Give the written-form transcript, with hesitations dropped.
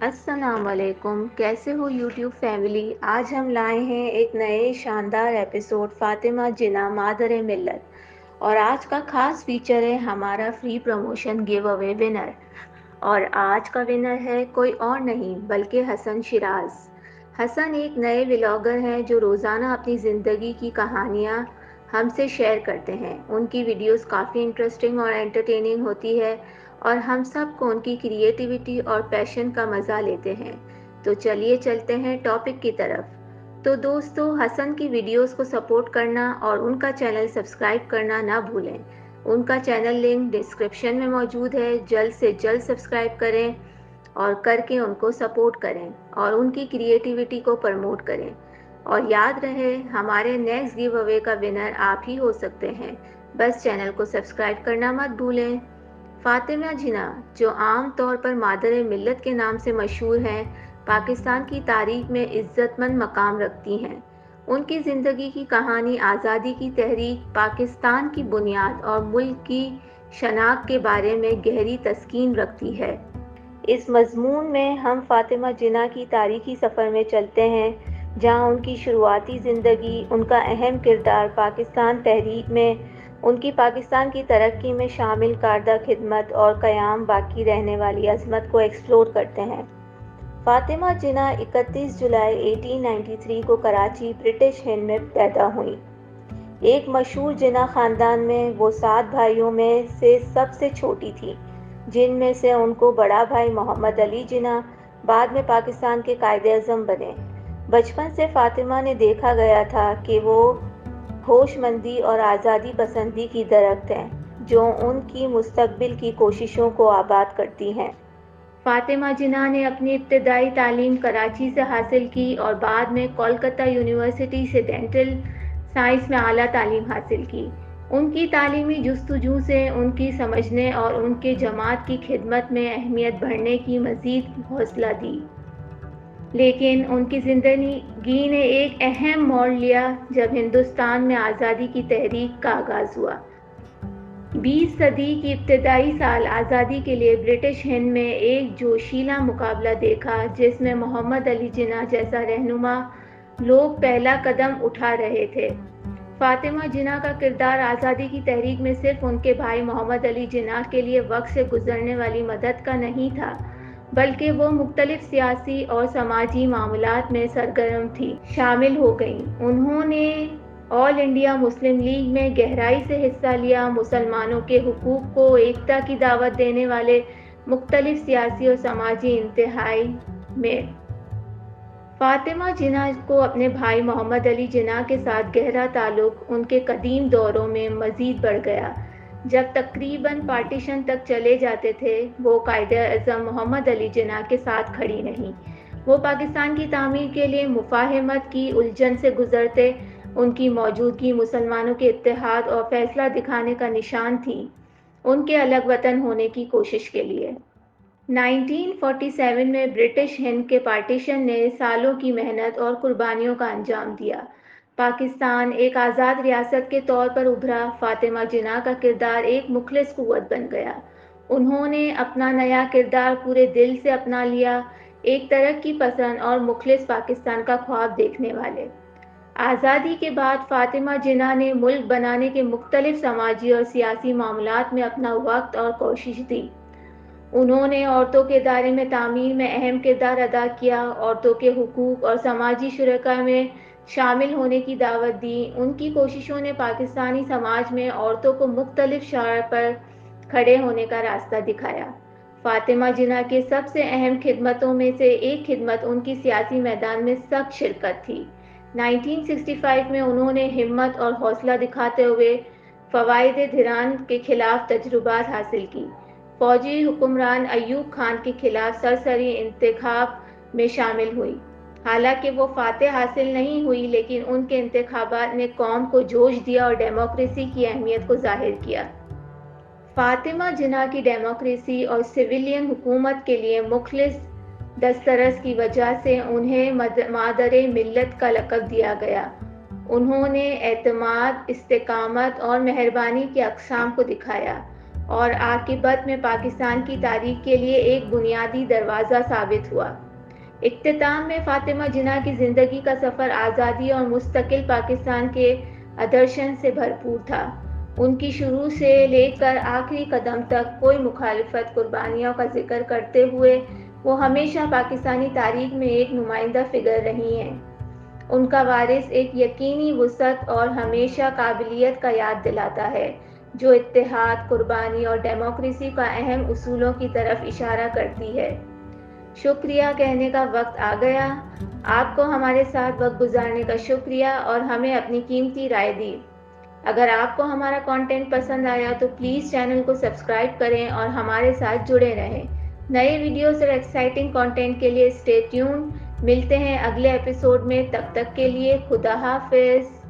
अस्सलाम वालेकुम, कैसे हो यूट्यूब फैमिली। आज हम लाए हैं एक नए शानदार एपिसोड फातिमा जिना मादर मिल्लत। और आज का खास फीचर है हमारा free promotion give away winner. और आज का विनर है कोई और नहीं बल्कि हसन शिराज। हसन एक नए व्लॉगर हैं जो रोज़ाना अपनी ज़िंदगी की कहानियाँ हमसे शेयर करते हैं। उनकी वीडियोस काफ़ी इंटरेस्टिंग और एंटरटेनिंग होती है और हम सबको उनकी क्रिएटिविटी और पैशन का मज़ा लेते हैं। तो चलिए चलते हैं टॉपिक की तरफ। तो दोस्तों, हसन की वीडियोस को सपोर्ट करना और उनका चैनल सब्सक्राइब करना ना भूलें। उनका चैनल लिंक डिस्क्रिप्शन में मौजूद है। जल्द से जल्द सब्सक्राइब करें और करके उनको सपोर्ट करें और उनकी क्रिएटिविटी को प्रमोट करें। और याद रहे, हमारे नेक्स्ट गिव अवे का विनर आप ही हो सकते हैं। बस चैनल को सब्सक्राइब करना मत भूलें। फातिमा जिना, जो आम तौर पर मादर मिल्लत के नाम से मशहूर हैं, पाकिस्तान की तारीख में इज्जतमंद मकाम रखती हैं। उनकी ज़िंदगी की कहानी आज़ादी की तहरीक, पाकिस्तान की बुनियाद और मुल्क की शनाख्त के बारे में गहरी तस्कीन रखती है। इस मज़मून में हम फातिमा जिना की तारीखी सफ़र में चलते हैं, जहां उनकी शुरुआती ज़िंदगी, उनका अहम किरदार पाकिस्तान तहरीक में, उनकी पाकिस्तान की तरक्की में शामिल करदा खिदमत और क़याम बाकी रहने वाली अज़मत को एक्सप्लोर करते हैं। फातिमा जिना 31 जुलाई 1893 को कराची, ब्रिटिश हिंद में पैदा हुई। एक मशहूर जिना ख़ानदान में वो 7 भाइयों में से सबसे छोटी थी, जिनमें से उनको बड़ा भाई मोहम्मद अली जिना बाद में पाकिस्तान के कायदे-आज़म बने। बचपन से फातिमा ने देखा गया था कि वो होशमंदी और आज़ादी पसंदी की दरख्त हैं, जो उनकी मुस्तकबिल की कोशिशों को आबाद करती हैं। फातिमा जिना ने अपनी इब्तदाई तालीम कराची से हासिल की और बाद में कोलकाता यूनिवर्सिटी से डेंटल साइंस में आला तालीम हासिल की। उनकी तालीमी जुस्तजू से उनकी समझने और उनके जमात की खिदमत में अहमियत बढ़ने की मज़ीद हौसला दी। लेकिन उनकी ज़िंदगी ने एक अहम मोड़ लिया जब हिंदुस्तान में आज़ादी की तहरीक का आगाज़ हुआ। 20 सदी की इब्तदाई साल आज़ादी के लिए ब्रिटिश हिंद में एक जोशीला मुकाबला देखा, जिसमें मोहम्मद अली जिना जैसा रहनुमा लोग पहला कदम उठा रहे थे। फातिमा जिना का किरदार आज़ादी की तहरीक में सिर्फ उनके भाई मोहम्मद अली जिना के लिए वक्त से गुजरने वाली मदद का नहीं था, बल्कि वो मुख्तलिफ सियासी और समाजी मामलात में सरगर्म थी शामिल हो गईं। उन्होंने ऑल इंडिया मुस्लिम लीग में गहराई से हिस्सा लिया, मुसलमानों के हुकूक को एकता की दावत देने वाले मुख्तलिफ सियासी और समाजी इंतहाई में। फातिमा जिना को अपने भाई मोहम्मद अली जिना के साथ गहरा ताल्लुक उनके कदीम दौरों में मज़ीद बढ़ गया। जब तकरीबन पार्टीशन तक चले जाते थे, वो कायदे-आज़म मोहम्मद अली जिना के साथ खड़ी रहीं। वो पाकिस्तान की तामीर के लिए मुफाहमत की उलझन से गुजरते। उनकी मौजूदगी मुसलमानों के इत्तेहाद और फैसला दिखाने का निशान थी, उनके अलग वतन होने की कोशिश के लिए। 1947 में ब्रिटिश हिंद के पार्टीशन ने सालों की मेहनत और कुर्बानियों का अंजाम दिया। पाकिस्तान एक आज़ाद रियासत के तौर पर उभरा। फातिमा जिना का किरदार एक मुखलिस कुव्वत बन गया। उन्होंने अपना नया किरदार पूरे दिल से अपना लिया, एक तरक्की पसंद और मुखलिस पाकिस्तान का ख्वाब देखने वाले। आज़ादी के बाद फातिमा जिना ने मुल्क बनाने के मुख्तलिफ समाजी और सियासी मामलात में अपना वक्त और कोशिश दी। उन्होंने औरतों के दायरे में तामीर में अहम किरदार अदा किया, औरतों के हुकूक और समाजी शुरका में शामिल होने की दावत दी। उनकी कोशिशों ने पाकिस्तानी समाज में औरतों को मुख्तलिफ शअर पर खड़े होने का रास्ता दिखाया। फातिमा जिना के सबसे अहम खिदमतों में से एक खिदमत उनकी सियासी मैदान में सख्त शिरकत थी। 1965 में उन्होंने हिम्मत और हौसला दिखाते हुए फ़वाइद धिरान के खिलाफ तजुर्बात हासिल की। फौजी हुक्मरान अयूब खान के खिलाफ सरसरी इंतखाब में शामिल हुई। हालांकि वो फातेह हासिल नहीं हुई, लेकिन उनके इंतखाबात ने कौम को जोश दिया और डेमोक्रेसी की अहमियत को जाहिर किया। फातिमा जिना की डेमोक्रेसी और सिविलियन हुकूमत के लिए मुखलिस दस्तरस की वजह से उन्हें मादर मिल्लत का लक़ब दिया गया। उन्होंने एतमाद, इस्तिकामत और मेहरबानी के अक़साम को दिखाया اور عاقبت میں پاکستان کی تاریخ کے لیے ایک بنیادی دروازہ ثابت ہوا۔ اختتام میں فاطمہ جناح کی زندگی کا سفر آزادی اور مستقل پاکستان کے آدرشن سے بھرپور تھا۔ ان کی شروع سے لے کر آخری قدم تک کوئی مخالفت قربانیوں کا ذکر کرتے ہوئے وہ ہمیشہ پاکستانی تاریخ میں ایک نمائندہ فگر رہی ہیں۔ ان کا وارث ایک یقینی وسعت اور ہمیشہ قابلیت کا یاد دلاتا ہے جو اتحاد، قربانی اور ڈیموکریسی کا اہم اصولوں کی طرف اشارہ کرتی ہے۔ شکریہ کہنے کا وقت آ گیا۔ آپ کو ہمارے ساتھ وقت گزارنے کا شکریہ اور ہمیں اپنی قیمتی رائے دی۔ اگر آپ کو ہمارا کانٹینٹ پسند آیا تو پلیز چینل کو سبسکرائب کریں اور ہمارے ساتھ جڑے رہیں۔ نئے ویڈیوز اور ایکسائٹنگ کانٹینٹ کے لیے اسٹے ٹیون۔ ملتے ہیں اگلے ایپیسوڈ میں، تب تک کے لیے خدا حافظ۔